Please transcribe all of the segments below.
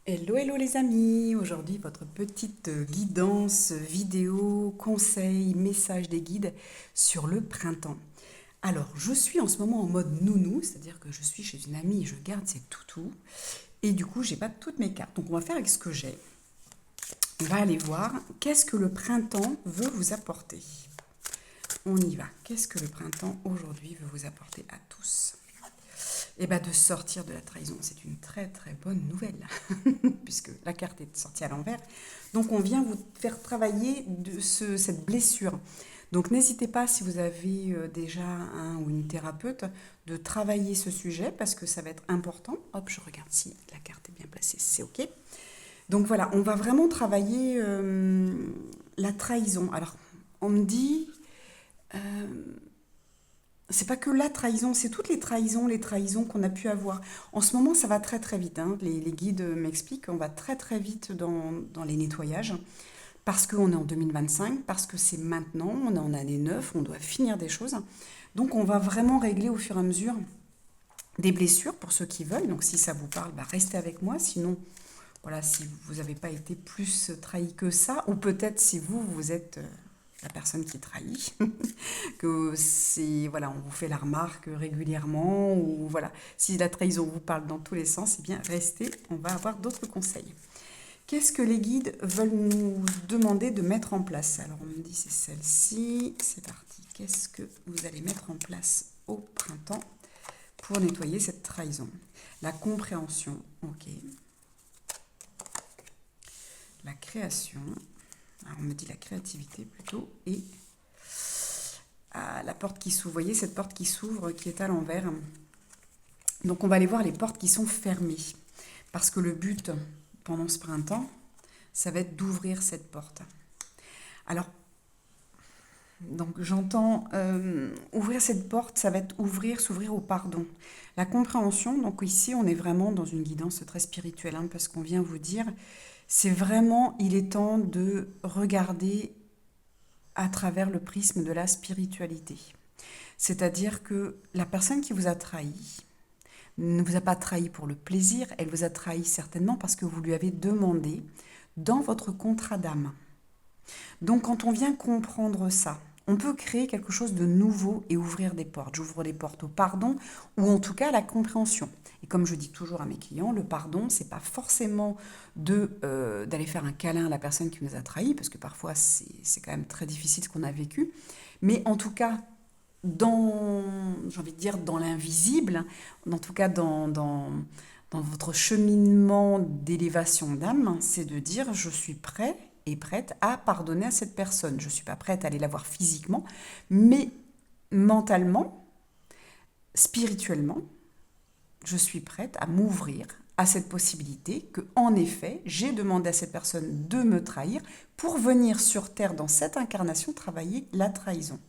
Hello, hello les amis! Aujourd'hui, votre petite guidance vidéo, conseil, message des guides sur le printemps. Alors, je suis en ce moment en mode nounou, c'est-à-dire que je suis chez une amie et je garde ses toutous. Et du coup, j'ai pas toutes mes cartes. Donc, on va faire avec ce que j'ai. On va aller voir qu'est-ce que le printemps veut vous apporter. On y va. Qu'est-ce que le printemps aujourd'hui veut vous apporter à tous? Et bien de sortir de la trahison, c'est une très très bonne nouvelle, puisque la carte est sortie à l'envers. Donc on vient vous faire travailler cette blessure. Donc n'hésitez pas, si vous avez déjà un ou une thérapeute, de travailler ce sujet, parce que ça va être important. Hop, je regarde si la carte est bien placée, c'est OK. Donc voilà, on va vraiment travailler la trahison. Alors, on me dit... euh, c'est pas que la trahison, c'est toutes les trahisons qu'on a pu avoir. En ce moment, ça va très très vite, hein. Les guides m'expliquent qu'on va très très vite dans les nettoyages, parce qu'on est en 2025, parce que c'est maintenant, on est en année 9, on doit finir des choses. Donc on va vraiment régler au fur et à mesure des blessures pour ceux qui veulent. Donc si ça vous parle, bah, restez avec moi. Sinon, voilà, si vous n'avez pas été plus trahi que ça, ou peut-être si vous êtes la personne qui trahit, que c'est voilà, on vous fait la remarque régulièrement, ou voilà, si la trahison vous parle dans tous les sens, eh bien restez, on va avoir d'autres conseils. Qu'est-ce que les guides veulent nous demander de mettre en place? Alors on me dit c'est celle-ci, c'est parti. Qu'est-ce que vous allez mettre en place au printemps pour nettoyer cette trahison? La compréhension, ok. La création, alors on me dit la créativité plutôt, et la porte qui s'ouvre. Vous voyez cette porte qui s'ouvre, qui est à l'envers. Donc on va aller voir les portes qui sont fermées. Parce que le but, pendant ce printemps, ça va être d'ouvrir cette porte. Alors, donc j'entends ouvrir cette porte, ça va être s'ouvrir au pardon. La compréhension, donc ici on est vraiment dans une guidance très spirituelle, hein, parce qu'on vient vous dire, c'est vraiment, il est temps de regarder à travers le prisme de la spiritualité. C'est-à-dire que la personne qui vous a trahi ne vous a pas trahi pour le plaisir, elle vous a trahi certainement parce que vous lui avez demandé dans votre contrat d'âme. Donc quand on vient comprendre ça, on peut créer quelque chose de nouveau et ouvrir des portes. J'ouvre les portes au pardon ou en tout cas à la compréhension. Et comme je dis toujours à mes clients, le pardon, c'est pas forcément d'aller faire un câlin à la personne qui nous a trahis, parce que parfois c'est quand même très difficile ce qu'on a vécu. Mais en tout cas, j'ai envie de dire, dans l'invisible, en tout cas dans votre cheminement d'élévation d'âme, c'est de dire je suis prêt et prête à pardonner à cette personne. Je ne suis pas prête à aller la voir physiquement, mais mentalement, spirituellement, je suis prête à m'ouvrir à cette possibilité que, en effet, j'ai demandé à cette personne de me trahir pour venir sur Terre dans cette incarnation travailler la trahison.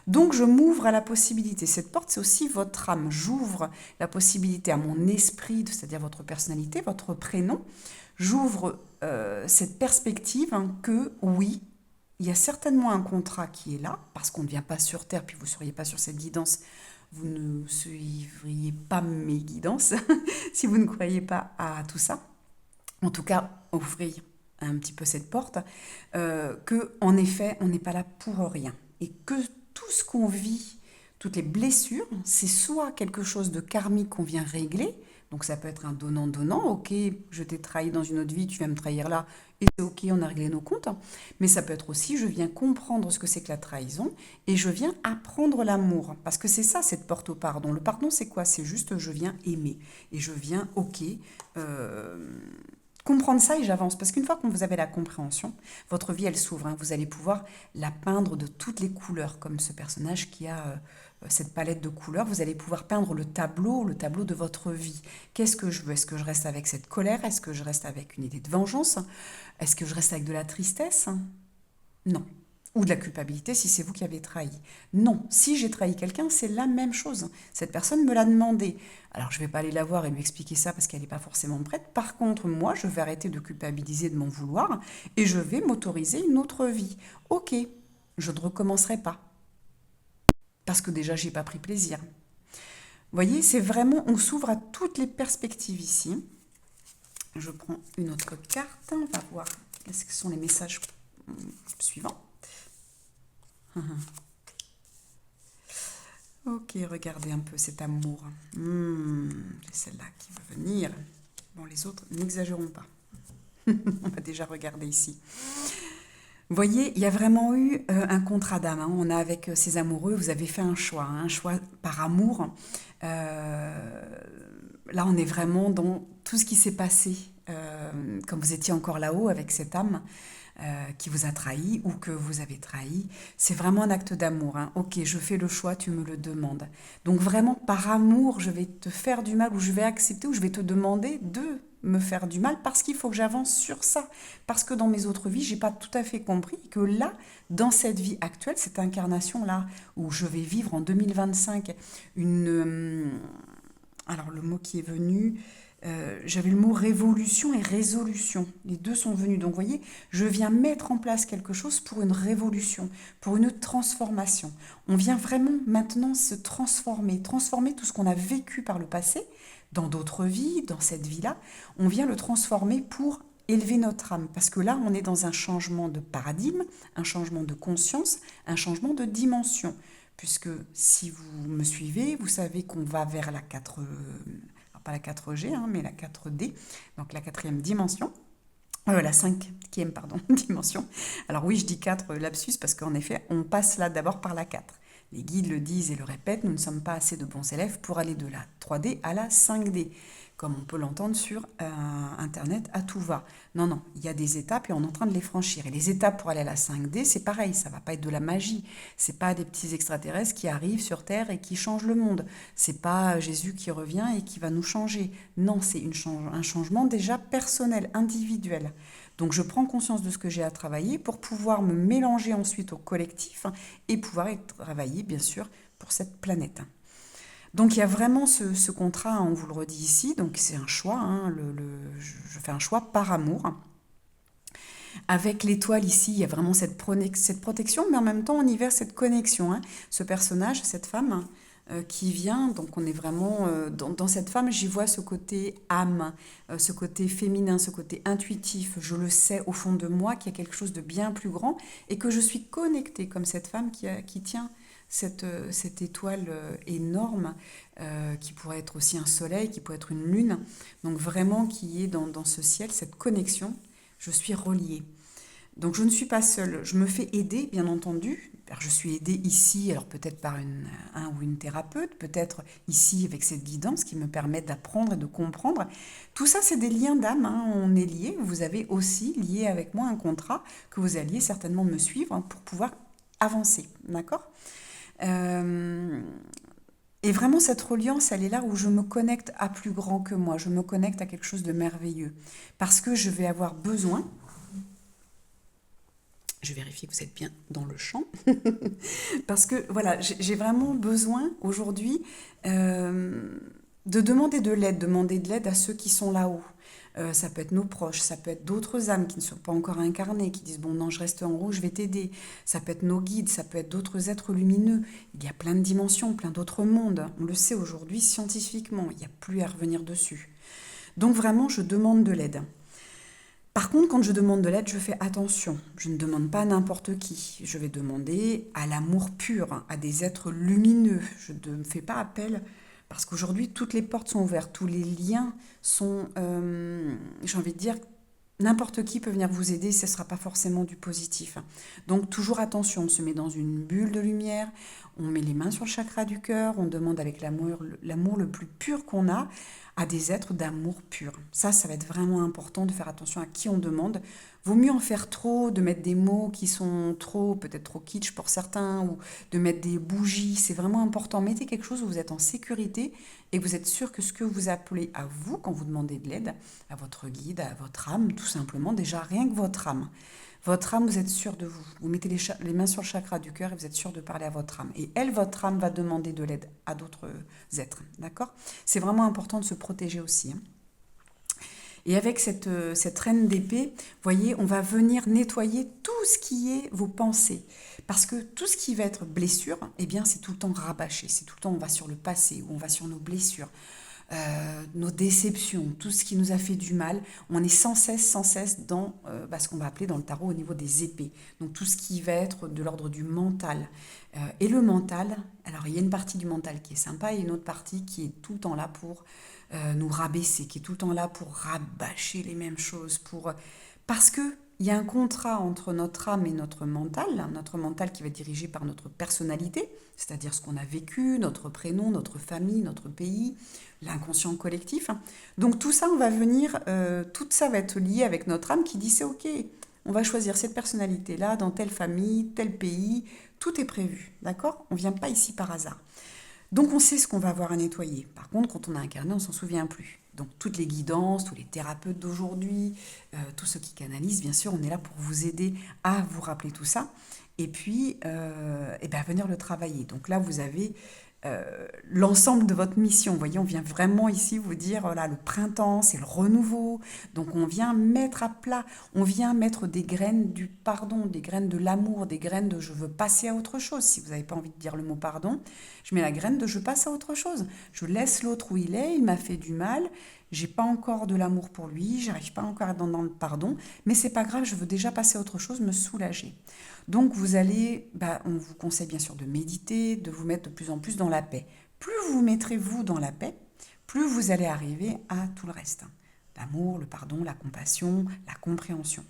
Donc je m'ouvre à la possibilité. Cette porte, c'est aussi votre âme. J'ouvre la possibilité à mon esprit, c'est-à-dire votre personnalité, votre prénom. J'ouvre cette perspective, hein, que oui, il y a certainement un contrat qui est là, parce qu'on ne vient pas sur Terre, puis vous ne seriez pas sur cette guidance, vous ne suivriez pas mes guidances, si vous ne croyez pas à tout ça. En tout cas, ouvrir un petit peu cette porte, que en effet, on n'est pas là pour rien. Et que tout ce qu'on vit, toutes les blessures, c'est soit quelque chose de karmique qu'on vient régler, donc ça peut être un donnant-donnant, ok, je t'ai trahi dans une autre vie, tu viens me trahir là, et c'est ok, on a réglé nos comptes, mais ça peut être aussi, je viens comprendre ce que c'est que la trahison, et je viens apprendre l'amour, parce que c'est ça cette porte au pardon. Le pardon c'est quoi? C'est juste je viens aimer, et je viens, ok, comprendre ça et j'avance. Parce qu'une fois que vous avez la compréhension, votre vie, elle s'ouvre, hein. Vous allez pouvoir la peindre de toutes les couleurs, comme ce personnage qui a cette palette de couleurs. Vous allez pouvoir peindre le tableau de votre vie. Qu'est-ce que je veux? Est-ce que je reste avec cette colère? Est-ce que je reste avec une idée de vengeance? Est-ce que je reste avec de la tristesse? Non. Ou de la culpabilité si c'est vous qui avez trahi. Non, si j'ai trahi quelqu'un, c'est la même chose. Cette personne me l'a demandé. Alors je ne vais pas aller la voir et lui expliquer ça parce qu'elle n'est pas forcément prête. Par contre, moi, je vais arrêter de culpabiliser, de m'en vouloir et je vais m'autoriser une autre vie. Ok, je ne recommencerai pas parce que déjà, j'ai pas pris plaisir. Vous voyez, c'est vraiment, on s'ouvre à toutes les perspectives ici. Je prends une autre carte. On va voir quels que sont les messages suivants. Ok, regardez un peu cet amour. C'est celle-là qui va venir. Bon, les autres, n'exagérons pas. On va déjà regarder ici. Vous voyez, il y a vraiment eu un contrat d'âme. Hein. On a avec ces amoureux, vous avez fait un choix par amour. Là, on est vraiment dans tout ce qui s'est passé quand vous étiez encore là-haut avec cette âme qui vous a trahi ou que vous avez trahi. C'est vraiment un acte d'amour. Hein. Ok, je fais le choix, tu me le demandes. Donc vraiment, par amour, je vais te faire du mal ou je vais accepter ou je vais te demander de me faire du mal parce qu'il faut que j'avance sur ça. Parce que dans mes autres vies, j'ai pas tout à fait compris que là, dans cette vie actuelle, cette incarnation-là, où je vais vivre en 2025 alors le mot qui est venu, j'avais le mot révolution et résolution. Les deux sont venus. Donc vous voyez, je viens mettre en place quelque chose pour une révolution, pour une transformation. On vient vraiment maintenant se transformer tout ce qu'on a vécu par le passé, dans d'autres vies, dans cette vie-là. On vient le transformer pour élever notre âme. Parce que là, on est dans un changement de paradigme, un changement de conscience, un changement de dimension. Puisque si vous me suivez, vous savez qu'on va vers la 4, pas la 4G, hein, mais la 4D, donc la quatrième dimension. La cinquième, dimension. Alors oui, je dis 4 lapsus parce qu'en effet, on passe là d'abord par la 4. Les guides le disent et le répètent, nous ne sommes pas assez de bons élèves pour aller de la 3D à la 5D, comme on peut l'entendre sur Internet à tout va. Non, il y a des étapes et on est en train de les franchir. Et les étapes pour aller à la 5D, c'est pareil, ça va pas être de la magie. C'est pas des petits extraterrestres qui arrivent sur Terre et qui changent le monde. C'est pas Jésus qui revient et qui va nous changer. Non, c'est un changement déjà personnel, individuel. Donc je prends conscience de ce que j'ai à travailler pour pouvoir me mélanger ensuite au collectif et pouvoir y travailler, bien sûr, pour cette planète. Donc il y a vraiment ce contrat, on vous le redit ici, donc c'est un choix, hein, je fais un choix par amour. Avec l'étoile ici, il y a vraiment cette protection, mais en même temps on y verse cette connexion. Hein. Ce personnage, cette femme qui vient, donc on est vraiment dans cette femme, j'y vois ce côté âme, ce côté féminin, ce côté intuitif. Je le sais au fond de moi qu'il y a quelque chose de bien plus grand et que je suis connectée comme cette femme qui tient cette étoile énorme qui pourrait être aussi un soleil, qui pourrait être une lune. Donc vraiment qui est dans ce ciel, cette connexion, je suis reliée. Donc je ne suis pas seule, je me fais aider, bien entendu. Alors, je suis aidée ici, alors peut-être par un ou une thérapeute, peut-être ici avec cette guidance qui me permet d'apprendre et de comprendre. Tout ça, c'est des liens d'âme, hein. On est liés. Vous avez aussi lié avec moi un contrat que vous alliez certainement me suivre hein, pour pouvoir avancer, d'accord ? Et vraiment, cette reliance, elle est là où je me connecte à plus grand que moi, je me connecte à quelque chose de merveilleux. Parce que je vais avoir besoin, je vérifie que vous êtes bien dans le champ, parce que voilà, j'ai vraiment besoin aujourd'hui de demander de l'aide à ceux qui sont là-haut. Ça peut être nos proches, ça peut être d'autres âmes qui ne sont pas encore incarnées, qui disent bon non je reste en haut, je vais t'aider. Ça peut être nos guides, ça peut être d'autres êtres lumineux. Il y a plein de dimensions, plein d'autres mondes. On le sait aujourd'hui scientifiquement, il n'y a plus à revenir dessus. Donc vraiment je demande de l'aide. Par contre, quand je demande de l'aide, je fais attention. Je ne demande pas à n'importe qui. Je vais demander à l'amour pur, à des êtres lumineux. Je ne fais pas appel, parce qu'aujourd'hui, toutes les portes sont ouvertes, tous les liens sont, j'ai envie de dire, n'importe qui peut venir vous aider, ce ne sera pas forcément du positif. Donc toujours attention, on se met dans une bulle de lumière, on met les mains sur le chakra du cœur, on demande avec l'amour le plus pur qu'on a à des êtres d'amour pur. Ça va être vraiment important de faire attention à qui on demande. Vaut mieux en faire trop, de mettre des mots qui sont peut-être trop kitsch pour certains, ou de mettre des bougies. C'est vraiment important. Mettez quelque chose où vous êtes en sécurité et vous êtes sûr que ce que vous appelez à vous, quand vous demandez de l'aide, à votre guide, à votre âme, tout simplement, déjà rien que votre âme. Votre âme, vous êtes sûr de vous. Vous mettez les mains sur le chakra du cœur et vous êtes sûr de parler à votre âme. Et elle, votre âme, va demander de l'aide à d'autres êtres. D'accord ? C'est vraiment important de se protéger aussi. Hein. Et avec cette reine d'épée, vous voyez, on va venir nettoyer tout ce qui est vos pensées. Parce que tout ce qui va être blessure, eh bien, c'est tout le temps rabâché. C'est tout le temps, on va sur le passé ou on va sur nos blessures. nos déceptions, tout ce qui nous a fait du mal. On est sans cesse dans ce qu'on va appeler dans le tarot au niveau des épées. Donc tout ce qui va être de l'ordre du mental. Et le mental, alors il y a une partie du mental qui est sympa et une autre partie qui est tout le temps là pour nous rabaisser, qui est tout le temps là pour rabâcher les mêmes choses, parce que il y a un contrat entre notre âme et notre mental qui va être dirigé par notre personnalité, c'est-à-dire ce qu'on a vécu, notre prénom, notre famille, notre pays, l'inconscient collectif. Donc tout ça, tout ça va être lié avec notre âme qui dit c'est ok, on va choisir cette personnalité-là dans telle famille, tel pays, tout est prévu, d'accord? On ne vient pas ici par hasard. Donc on sait ce qu'on va avoir à nettoyer. Par contre, quand on a incarné, on ne s'en souvient plus. Donc toutes les guidances, tous les thérapeutes d'aujourd'hui, tous ceux qui canalisent, bien sûr, on est là pour vous aider à vous rappeler tout ça et puis venir le travailler. Donc là, vous avez l'ensemble de votre mission. Vous voyez, on vient vraiment ici vous dire, voilà, le printemps, c'est le renouveau. Donc on vient mettre à plat, on vient mettre des graines du pardon, des graines de l'amour, des graines de je veux passer à autre chose. Si vous n'avez pas envie de dire le mot pardon, je mets la graine de je passe à autre chose. Je laisse l'autre où il m'a fait du mal, j'ai pas encore de l'amour pour lui, j'arrive pas encore à être dans le pardon, mais c'est pas grave, je veux déjà passer à autre chose, me soulager. Donc on vous conseille bien sûr de méditer, de vous mettre de plus en plus dans la paix. Plus vous mettrez vous dans la paix, plus vous allez arriver à tout le reste. L'amour, le pardon, la compassion, la compréhension.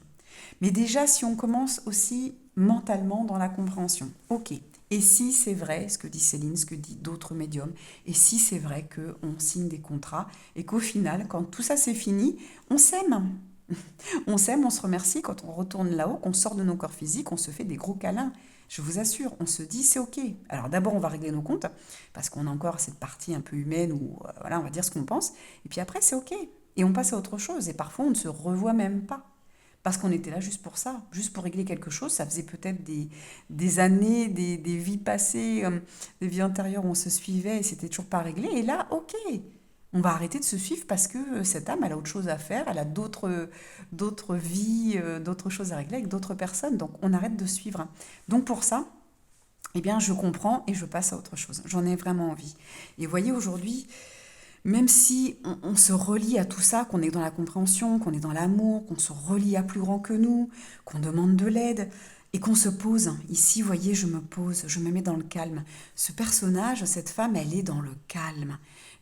Mais déjà, si on commence aussi mentalement dans la compréhension, ok, et si c'est vrai, ce que dit Céline, ce que dit d'autres médiums, et si c'est vrai qu'on signe des contrats, et qu'au final, quand tout ça c'est fini, on s'aime. On s'aime, on se remercie quand on retourne là-haut, qu'on sort de nos corps physiques, on se fait des gros câlins. Je vous assure, on se dit c'est ok. Alors d'abord on va régler nos comptes parce qu'on a encore cette partie un peu humaine où voilà on va dire ce qu'on pense. Et puis après c'est ok et on passe à autre chose. Et parfois on ne se revoit même pas parce qu'on était là juste pour ça, juste pour régler quelque chose. Ça faisait peut-être des années, des vies passées, des vies antérieures où on se suivait et c'était toujours pas réglé. Et là ok. On va arrêter de se suivre parce que cette âme, elle a autre chose à faire, elle a d'autres vies, d'autres choses à régler avec d'autres personnes. Donc on arrête de suivre. Donc pour ça, eh bien je comprends et je passe à autre chose. J'en ai vraiment envie. Et vous voyez aujourd'hui, même si on se relie à tout ça, qu'on est dans la compréhension, qu'on est dans l'amour, qu'on se relie à plus grand que nous, qu'on demande de l'aide et qu'on se pose. Ici, vous voyez, je me pose, je me mets dans le calme. Ce personnage, cette femme, elle est dans le calme.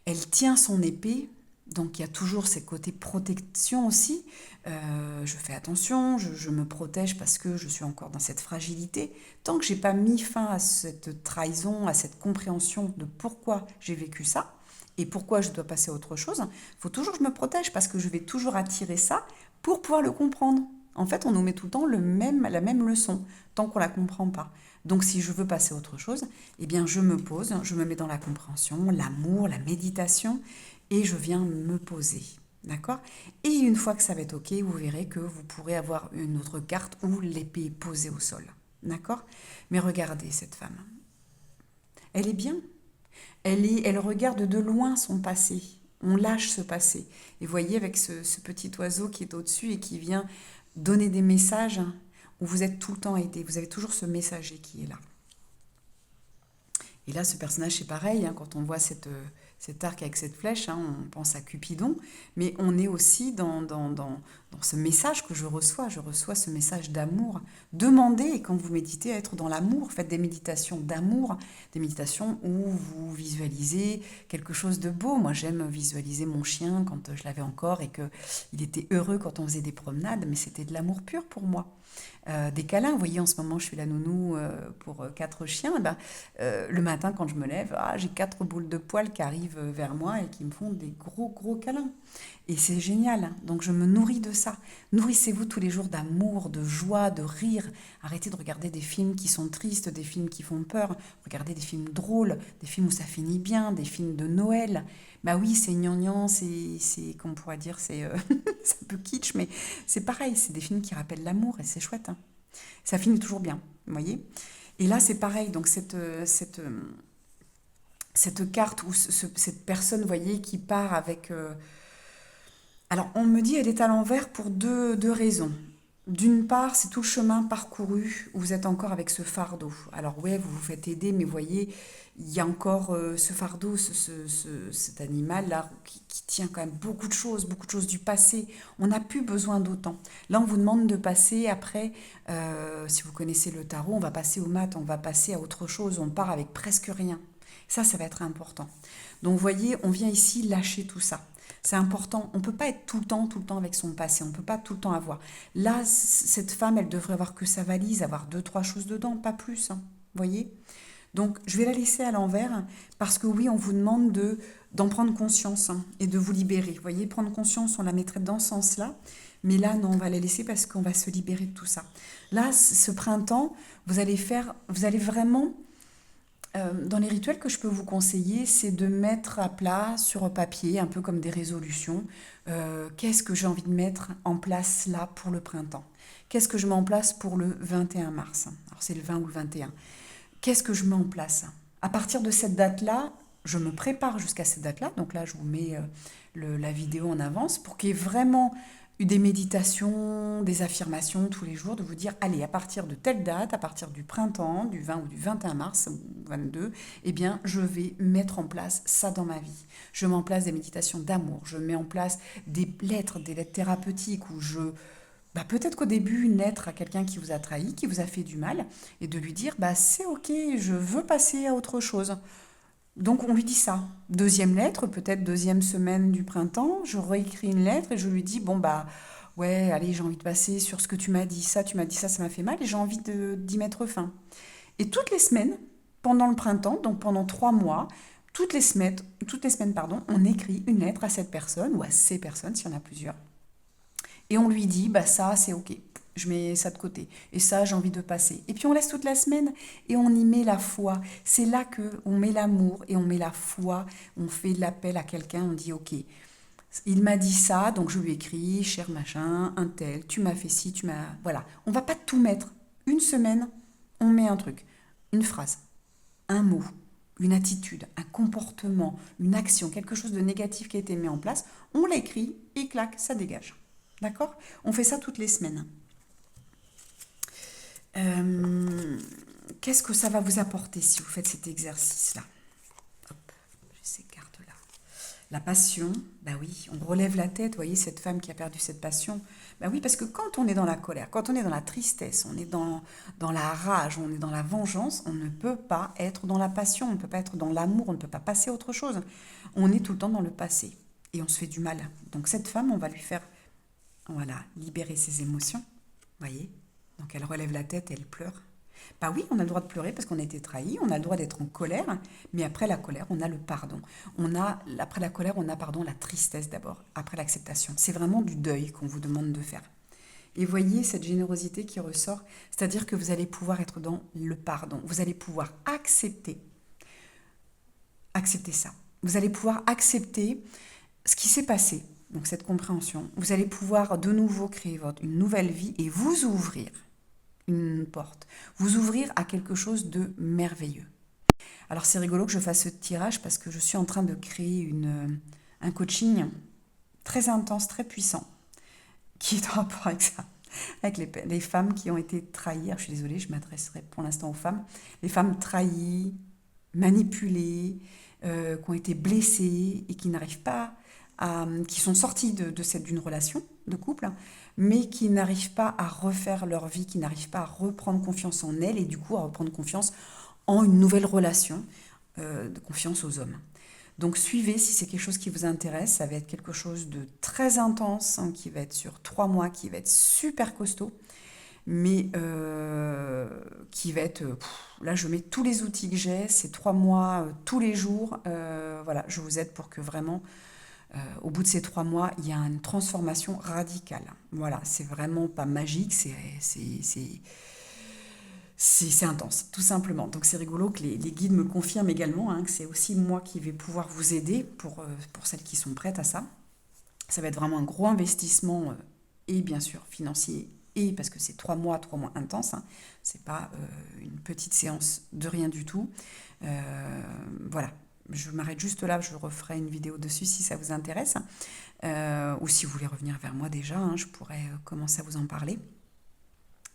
Elle tient son épée, donc il y a toujours ces côtés protection aussi. Je fais attention, je me protège parce que je suis encore dans cette fragilité. Tant que j'ai pas mis fin à cette trahison, à cette compréhension de pourquoi j'ai vécu ça et pourquoi je dois passer à autre chose, il faut toujours que je me protège parce que je vais toujours attirer ça pour pouvoir le comprendre. En fait, on nous met tout le temps la même leçon, tant qu'on ne la comprend pas. Donc si je veux passer à autre chose, eh bien je me pose, je me mets dans la compréhension, l'amour, la méditation, et je viens me poser. D'accord? Et une fois que ça va être ok, vous verrez que vous pourrez avoir une autre carte où l'épée est posée au sol. D'accord? Mais regardez cette femme. Elle est bien. Elle regarde de loin son passé. On lâche ce passé. Et voyez avec ce petit oiseau qui est au-dessus et qui vient donner des messages où vous êtes tout le temps aidé. Vous avez toujours ce messager qui est là. Et là, ce personnage, c'est pareil. Quand on voit cet arc avec cette flèche, on pense à Cupidon. Mais on est aussi dans ce message que je reçois. Je reçois ce message d'amour. Demandez, quand vous méditez, à être dans l'amour. Faites des méditations d'amour, des méditations où vous visualisez quelque chose de beau. Moi, j'aime visualiser mon chien quand je l'avais encore et qu'il était heureux quand on faisait des promenades. Mais c'était de l'amour pur pour moi. Des câlins, vous voyez en ce moment je suis la nounou pour 4 chiens, le matin quand je me lève, j'ai 4 boules de poils qui arrivent vers moi et qui me font des gros câlins. Et c'est génial, donc je me nourris de ça. Nourrissez-vous tous les jours d'amour, de joie, de rire. Arrêtez de regarder des films qui sont tristes, des films qui font peur. Regardez des films drôles, des films où ça finit bien, des films de Noël. Bah oui, c'est gnangnan, qu'on pourrait dire, c'est un peu kitsch, mais c'est pareil, c'est des films qui rappellent l'amour et c'est chouette. Ça finit toujours bien, vous voyez. Et là, c'est pareil, donc cette carte ou cette personne, vous voyez, qui part avec... Alors, on me dit elle est à l'envers pour deux raisons. d'une part, c'est tout le chemin parcouru où vous êtes encore avec ce fardeau. Alors ouais, vous vous faites aider, mais voyez, il y a encore ce fardeau, cet animal-là qui tient quand même beaucoup de choses du passé. On n'a plus besoin d'autant. Là, on vous demande de passer après, si vous connaissez le tarot, on va passer au mat, on va passer à autre chose, on part avec presque rien. Ça va être important. Donc, vous voyez, on vient ici lâcher tout ça. C'est important. On ne peut pas être tout le temps avec son passé. On ne peut pas tout le temps avoir. Là, cette femme, elle devrait avoir que sa valise, avoir deux, trois choses dedans, pas plus. Hein. Vous voyez? Donc, je vais la laisser à l'envers parce que oui, on vous demande d'en prendre conscience hein, et de vous libérer. Vous voyez, prendre conscience, on la mettrait dans ce sens-là. Mais là, non, on va la laisser parce qu'on va se libérer de tout ça. Là, ce printemps, vous allez vraiment dans les rituels que je peux vous conseiller, c'est de mettre à plat sur papier, un peu comme des résolutions, qu'est-ce que j'ai envie de mettre en place là pour le printemps? Qu'est-ce que je mets en place pour le 21 mars? Alors c'est le 20 ou le 21. Qu'est-ce que je mets en place? À partir de cette date-là, je me prépare jusqu'à cette date-là. Donc là, je vous mets la vidéo en avance pour qu'il y ait vraiment eu des méditations, des affirmations tous les jours, de vous dire, allez, à partir de telle date, à partir du printemps, du 20 ou du 21 mars, ou 22, eh bien, je vais mettre en place ça dans ma vie. Je mets en place des méditations d'amour, je mets en place des lettres thérapeutiques où peut-être qu'au début, une lettre à quelqu'un qui vous a trahi, qui vous a fait du mal, et de lui dire, c'est ok, je veux passer à autre chose. Donc on lui dit ça. Deuxième lettre, peut-être deuxième semaine du printemps, je réécris une lettre et je lui dis, ouais, allez, j'ai envie de passer sur ce que tu m'as dit ça m'a fait mal et j'ai envie d'y mettre fin. Et toutes les semaines, pendant le printemps, donc pendant 3 mois, toutes les semaines, pardon, on écrit une lettre à cette personne ou à ces personnes, s'il y en a plusieurs. Et on lui dit, ça, c'est ok. Je mets ça de côté. Et ça, j'ai envie de passer. Et puis on laisse toute la semaine et on y met la foi. C'est là que on met l'amour et on met la foi. On fait l'appel à quelqu'un, on dit ok. Il m'a dit ça, donc je lui écris, cher machin, un tel, tu m'as fait ci, tu m'as... Voilà. On va pas tout mettre. Une semaine, on met un truc, une phrase, un mot, une attitude, un comportement, une action, quelque chose de négatif qui a été mis en place. On l'écrit et clac, ça dégage. D'accord? On fait ça toutes les semaines. Qu'est-ce que ça va vous apporter si vous faites cet exercice-là? Hop, j'ai ces cartes-là. La passion, oui, on relève la tête, vous voyez, cette femme qui a perdu cette passion. Oui, parce que quand on est dans la colère, quand on est dans la tristesse, on est dans la rage, on est dans la vengeance, on ne peut pas être dans la passion, on ne peut pas être dans l'amour, on ne peut pas passer à autre chose. On est tout le temps dans le passé et on se fait du mal. Donc cette femme, on va lui faire, voilà, libérer ses émotions, voyez. Donc elle relève la tête et elle pleure. Oui, on a le droit de pleurer parce qu'on a été trahi, on a le droit d'être en colère, mais après la colère, on a le pardon. Après la colère, on a la tristesse d'abord, après l'acceptation. C'est vraiment du deuil qu'on vous demande de faire. Et voyez cette générosité qui ressort, c'est-à-dire que vous allez pouvoir être dans le pardon, vous allez pouvoir accepter ça. Vous allez pouvoir accepter ce qui s'est passé, donc cette compréhension. Vous allez pouvoir de nouveau créer une nouvelle vie et vous ouvrir une porte, vous ouvrir à quelque chose de merveilleux. Alors c'est rigolo que je fasse ce tirage parce que je suis en train de créer un coaching très intense, très puissant, qui est en rapport avec ça, avec les femmes qui ont été trahies. Alors, je suis désolée, je m'adresserai pour l'instant aux femmes. Les femmes trahies, manipulées, qui ont été blessées et qui n'arrivent pas qui sont sorties d'une relation de couple, mais qui n'arrivent pas à refaire leur vie, qui n'arrivent pas à reprendre confiance en elles et du coup à reprendre confiance en une nouvelle relation, de confiance aux hommes. Donc suivez si c'est quelque chose qui vous intéresse, ça va être quelque chose de très intense, hein, qui va être sur 3 mois, qui va être super costaud, mais qui va être... là, je mets tous les outils que j'ai, c'est 3 mois, tous les jours. Voilà, je vous aide pour que vraiment... au bout de ces 3 mois, il y a une transformation radicale. Voilà, c'est vraiment pas magique, c'est intense, tout simplement. Donc c'est rigolo que les guides me confirment également, hein, que c'est aussi moi qui vais pouvoir vous aider pour celles qui sont prêtes à ça. Ça va être vraiment un gros investissement et bien sûr financier, et parce que c'est 3 mois intenses, hein, c'est pas une petite séance de rien du tout. Voilà. Je m'arrête juste là, je referai une vidéo dessus si ça vous intéresse. Ou si vous voulez revenir vers moi déjà, hein, je pourrais commencer à vous en parler.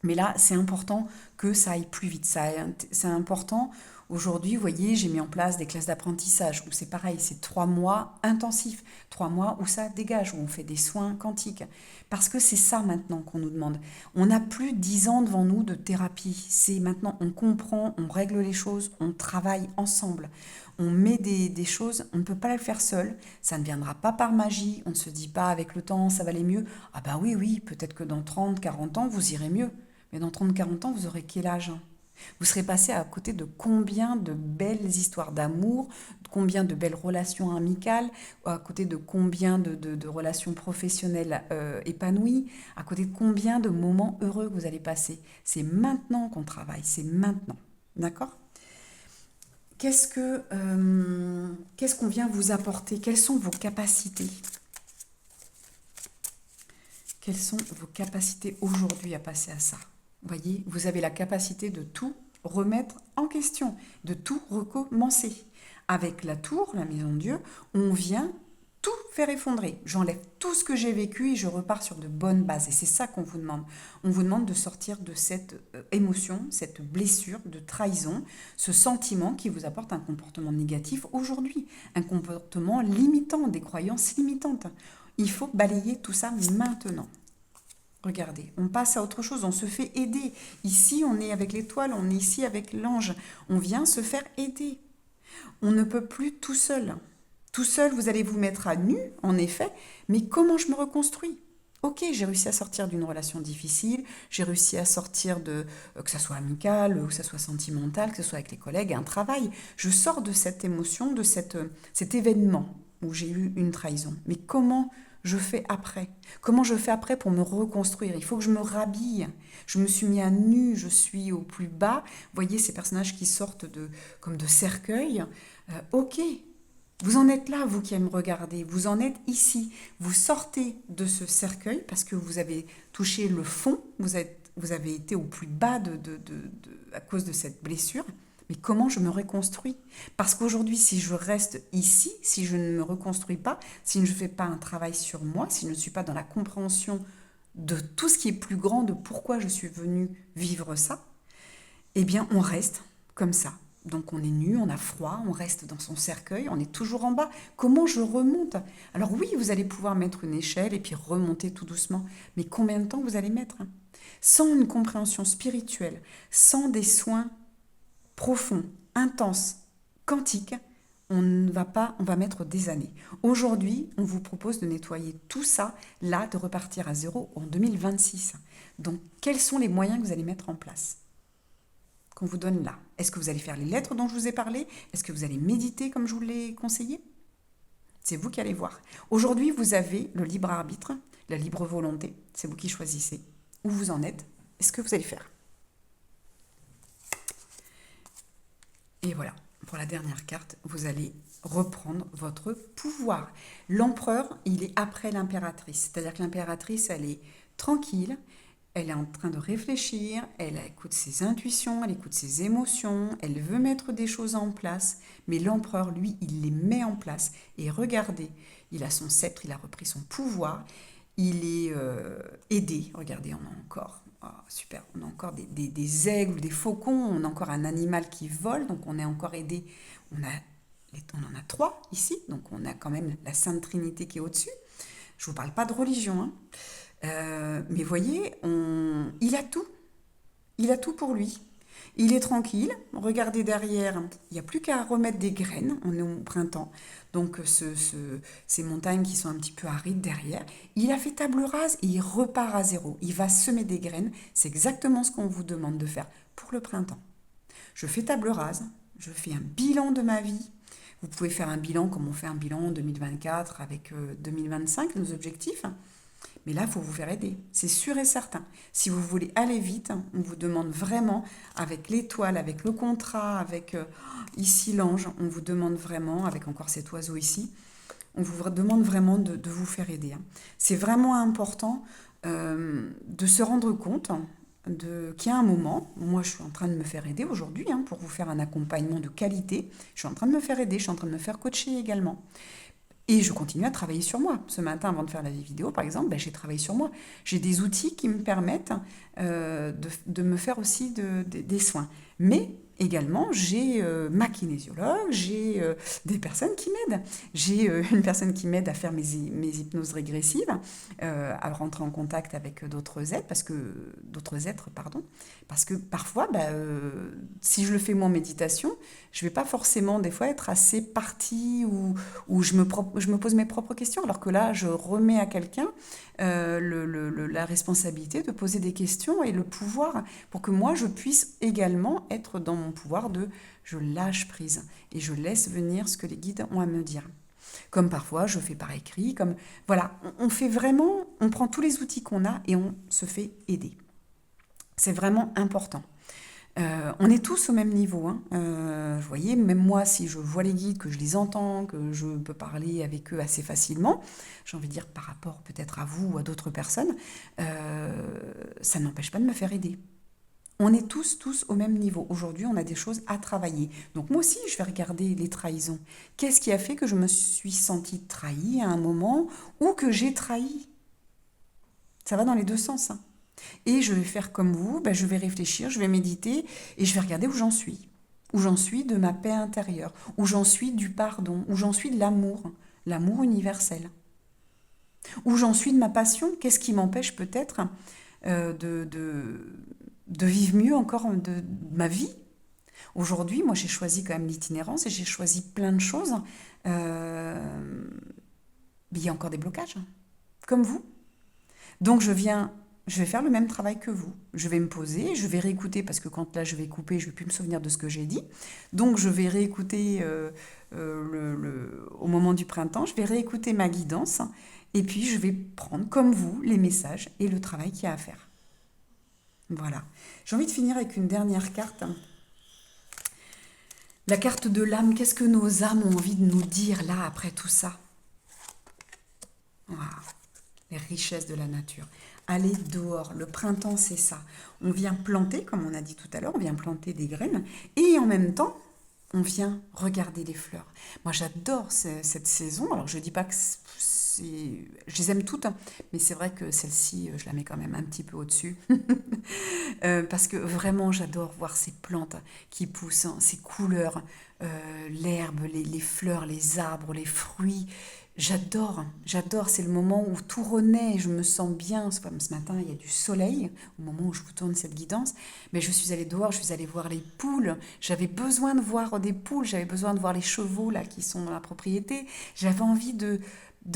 Mais là, c'est important que ça aille plus vite. C'est important. Aujourd'hui, vous voyez, j'ai mis en place des classes d'apprentissage où c'est pareil, c'est 3 mois intensifs, 3 mois où ça dégage, où on fait des soins quantiques. Parce que c'est ça maintenant qu'on nous demande. On n'a plus 10 ans devant nous de thérapie. C'est maintenant, on comprend, on règle les choses, on travaille ensemble. On met des choses, on ne peut pas le faire seul. Ça ne viendra pas par magie. On ne se dit pas avec le temps, ça va aller mieux. Ah ben oui, oui, peut-être que dans 30, 40 ans, vous irez mieux. Mais dans 30, 40 ans, vous aurez quel âge? Vous serez passé à côté de combien de belles histoires d'amour, combien de belles relations amicales, à côté de combien de relations professionnelles épanouies, à côté de combien de moments heureux que vous allez passer. C'est maintenant qu'on travaille, c'est maintenant. D'accord? Qu'est-ce qu'on vient vous apporter? Quelles sont vos capacités? Quelles sont vos capacités aujourd'hui à passer à ça? Vous voyez, vous avez la capacité de tout remettre en question, de tout recommencer. Avec la tour, la maison de Dieu, on vient tout faire effondrer. J'enlève tout ce que j'ai vécu et je repars sur de bonnes bases. Et c'est ça qu'on vous demande. On vous demande de sortir de cette émotion, cette blessure de trahison, ce sentiment qui vous apporte un comportement négatif aujourd'hui, un comportement limitant, des croyances limitantes. Il faut balayer tout ça maintenant. Regardez, on passe à autre chose, on se fait aider. Ici, on est avec l'étoile, on est ici avec l'ange. On vient se faire aider. On ne peut plus tout seul. Tout seul, vous allez vous mettre à nu, en effet, mais comment je me reconstruis? Ok, j'ai réussi à sortir d'une relation difficile, j'ai réussi à sortir de, que ça soit amical, ou que ça soit sentimental, que ce soit avec les collègues, un travail. Je sors de cette émotion, de cet événement où j'ai eu une trahison. Mais comment je fais après? Comment je fais après pour me reconstruire? Il faut que je me rhabille. Je me suis mis à nu, je suis au plus bas. Vous voyez ces personnages qui sortent comme de cercueils. Ok, vous en êtes là, vous qui me regardez. Vous en êtes ici. Vous sortez de ce cercueil parce que vous avez touché le fond. Vous avez été au plus bas à cause de cette blessure. Mais comment je me reconstruis? Parce qu'aujourd'hui, si je reste ici, si je ne me reconstruis pas, si je ne fais pas un travail sur moi, si je ne suis pas dans la compréhension de tout ce qui est plus grand, de pourquoi je suis venue vivre ça, eh bien, on reste comme ça. Donc on est nu, on a froid, on reste dans son cercueil, on est toujours en bas. Comment je remonte? Alors oui, vous allez pouvoir mettre une échelle et puis remonter tout doucement. Mais combien de temps vous allez mettre? Sans une compréhension spirituelle, sans des soins profonds, intenses, quantiques, on va mettre des années. Aujourd'hui, on vous propose de nettoyer tout ça, là, de repartir à zéro en 2026. Donc, quels sont les moyens que vous allez mettre en place? Qu'on vous donne là. Est-ce que vous allez faire les lettres dont je vous ai parlé? Est-ce que vous allez méditer comme je vous l'ai conseillé? C'est vous qui allez voir. Aujourd'hui, vous avez le libre arbitre, la libre volonté. C'est vous qui choisissez où vous en êtes et ce que vous allez faire. Et voilà, pour la dernière carte, vous allez reprendre votre pouvoir. L'empereur, il est après l'impératrice. C'est-à-dire que l'impératrice, elle est tranquille, elle est en train de réfléchir, elle écoute ses intuitions, elle écoute ses émotions, elle veut mettre des choses en place, mais l'empereur, lui, il les met en place. Et regardez, il a son sceptre, il a repris son pouvoir, il est aidé. Regardez, on a encore, super, on a encore des aigles, des faucons, on a encore un animal qui vole, donc on est encore aidé. On en a 3 ici, donc on a quand même la Sainte Trinité qui est au-dessus. Je ne vous parle pas de religion, hein. Mais voyez, il a tout. Il a tout pour lui. Il est tranquille. Regardez derrière, il n'y a plus qu'à remettre des graines. On est au printemps. Donc ces montagnes qui sont un petit peu arides derrière. Il a fait table rase et il repart à zéro. Il va semer des graines. C'est exactement ce qu'on vous demande de faire pour le printemps. Je fais table rase. Je fais un bilan de ma vie. Vous pouvez faire un bilan comme on fait un bilan en 2024 avec 2025, nos objectifs. Mais là, il faut vous faire aider, c'est sûr et certain. Si vous voulez aller vite, on vous demande vraiment, avec l'étoile, avec le contrat, avec ici l'ange, on vous demande vraiment, avec encore cet oiseau ici, on vous demande vraiment de vous faire aider. C'est vraiment important de se rendre compte qu'il y a un moment, moi je suis en train de me faire aider aujourd'hui pour vous faire un accompagnement de qualité, je suis en train de me faire aider, je suis en train de me faire coacher également. Et je continue à travailler sur moi. Ce matin, avant de faire la vidéo, par exemple, ben, j'ai travaillé sur moi. J'ai des outils qui me permettent de me faire aussi des soins. Mais également, j'ai ma kinésiologue, j'ai des personnes qui m'aident. J'ai une personne qui m'aide à faire mes hypnoses régressives, à rentrer en contact avec d'autres êtres, pardon. Parce que parfois, si je le fais moi en méditation, je ne vais pas forcément des fois être assez partie où je me pose mes propres questions, alors que là, je remets à quelqu'un la responsabilité de poser des questions et le pouvoir pour que moi, je puisse également être dans mon pouvoir de je lâche prise et je laisse venir ce que les guides ont à me dire. Comme parfois, je fais par écrit, comme voilà, on fait vraiment, on prend tous les outils qu'on a et on se fait aider. C'est vraiment important. On est tous au même niveau. Hein. Vous voyez, même moi, si je vois les guides, que je les entends, que je peux parler avec eux assez facilement, j'ai envie de dire par rapport peut-être à vous ou à d'autres personnes, ça n'empêche pas de me faire aider. On est tous au même niveau. Aujourd'hui, on a des choses à travailler. Donc moi aussi, je vais regarder les trahisons. Qu'est-ce qui a fait que je me suis sentie trahie à un moment ou que j'ai trahi? Ça va dans les deux sens. Hein. Et je vais faire comme vous, je vais réfléchir, je vais méditer et je vais regarder où j'en suis. Où j'en suis de ma paix intérieure, où j'en suis du pardon, où j'en suis de l'amour universel. Où j'en suis de ma passion, qu'est-ce qui m'empêche peut-être de vivre mieux encore de ma vie. Aujourd'hui, moi j'ai choisi quand même l'itinérance et j'ai choisi plein de choses. Mais il y a encore des blocages, hein, comme vous. Donc je vais faire le même travail que vous. Je vais me poser, je vais réécouter, parce que quand là je vais couper, je ne vais plus me souvenir de ce que j'ai dit. Donc je vais réécouter au moment du printemps, je vais réécouter ma guidance, et puis je vais prendre comme vous les messages et le travail qu'il y a à faire. Voilà. J'ai envie de finir avec une dernière carte. La carte de l'âme, qu'est-ce que nos âmes ont envie de nous dire là après tout ça? Wow. Les richesses de la nature. Aller dehors, le printemps c'est ça. On vient planter, comme on a dit tout à l'heure, on vient planter des graines et en même temps, on vient regarder les fleurs. Moi j'adore cette saison, alors je ne dis pas que je les aime toutes, hein, mais c'est vrai que celle-ci, je la mets quand même un petit peu au-dessus. Parce que vraiment j'adore voir ces plantes qui poussent, hein, ces couleurs, l'herbe, les fleurs, les arbres, les fruits. J'adore, c'est le moment où tout renaît, je me sens bien. Comme ce matin, il y a du soleil au moment où je vous tourne cette guidance. Mais je suis allée dehors, je suis allée voir les poules. J'avais besoin de voir des poules, j'avais besoin de voir les chevaux là qui sont dans la propriété. J'avais envie de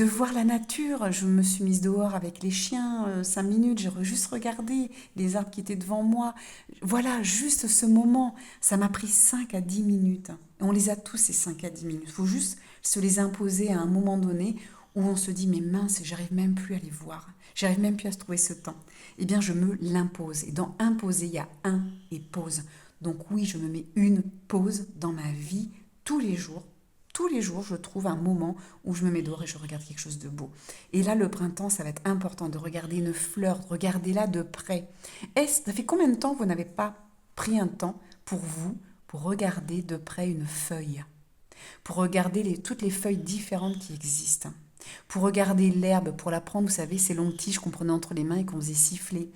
voir la nature. Je me suis mise dehors avec les chiens 5 minutes, j'ai juste regardé les arbres qui étaient devant moi. Voilà, juste ce moment, ça m'a pris 5 à 10 minutes. Et on les a tous ces 5 à 10 minutes. Il faut juste se les imposer à un moment donné où on se dit mais mince, j'arrive même plus à les voir. J'arrive même plus à se trouver ce temps. Eh bien, je me l'impose. Et dans imposer, il y a un et pause. Donc oui, je me mets une pause dans ma vie tous les jours. Tous les jours, je trouve un moment où je me mets dehors et je regarde quelque chose de beau. Et là, le printemps, ça va être important de regarder une fleur, de regarder là de près. Ça fait combien de temps que vous n'avez pas pris un temps pour vous, pour regarder de près une feuille, pour regarder toutes les feuilles différentes qui existent, pour regarder l'herbe, pour la prendre, vous savez, ces longues tiges qu'on prenait entre les mains et qu'on faisait siffler.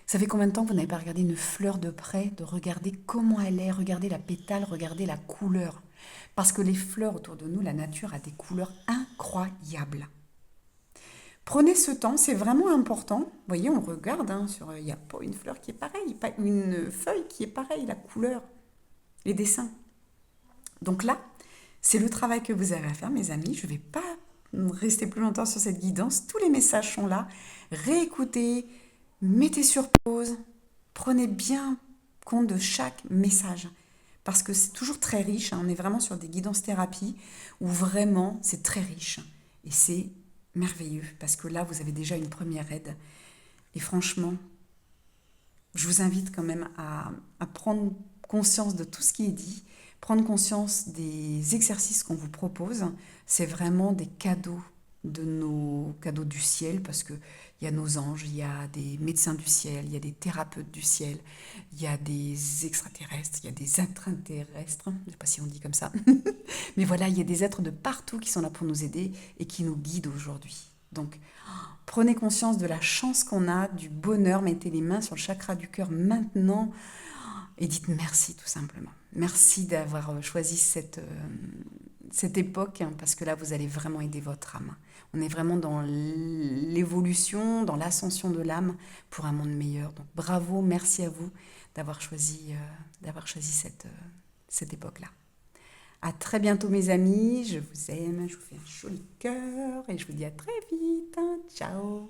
Ça fait combien de temps que vous n'avez pas regardé une fleur de près, de regarder comment elle est, regarder la pétale, regarder la couleur. Parce que les fleurs autour de nous, la nature a des couleurs incroyables. Prenez ce temps, c'est vraiment important. Vous voyez, on regarde, hein, il n'y a pas une fleur qui est pareille, pas une feuille qui est pareille, la couleur, les dessins. Donc là, c'est le travail que vous avez à faire, mes amis. Je ne vais pas rester plus longtemps sur cette guidance. Tous les messages sont là. Réécoutez, mettez sur pause, prenez bien compte de chaque message. Parce que c'est toujours très riche, hein. On est vraiment sur des guidances thérapie où vraiment c'est très riche. Et c'est merveilleux parce que là, vous avez déjà une première aide. Et franchement, je vous invite quand même à prendre conscience de tout ce qui est dit, prendre conscience des exercices qu'on vous propose. C'est vraiment des cadeaux de nos cadeaux du ciel, parce qu'il y a nos anges, il y a des médecins du ciel, il y a des thérapeutes du ciel, il y a des extraterrestres, il y a des intraterrestres, je ne sais pas si on dit comme ça, mais voilà, il y a des êtres de partout qui sont là pour nous aider et qui nous guident aujourd'hui. Donc, prenez conscience de la chance qu'on a, du bonheur, mettez les mains sur le chakra du cœur maintenant et dites merci tout simplement. Merci d'avoir choisi cette époque, hein, parce que là, vous allez vraiment aider votre âme. On est vraiment dans l'évolution, dans l'ascension de l'âme pour un monde meilleur. Donc bravo, merci à vous d'avoir choisi cette époque-là. À très bientôt mes amis, je vous aime, je vous fais un joli cœur et je vous dis à très vite. Ciao.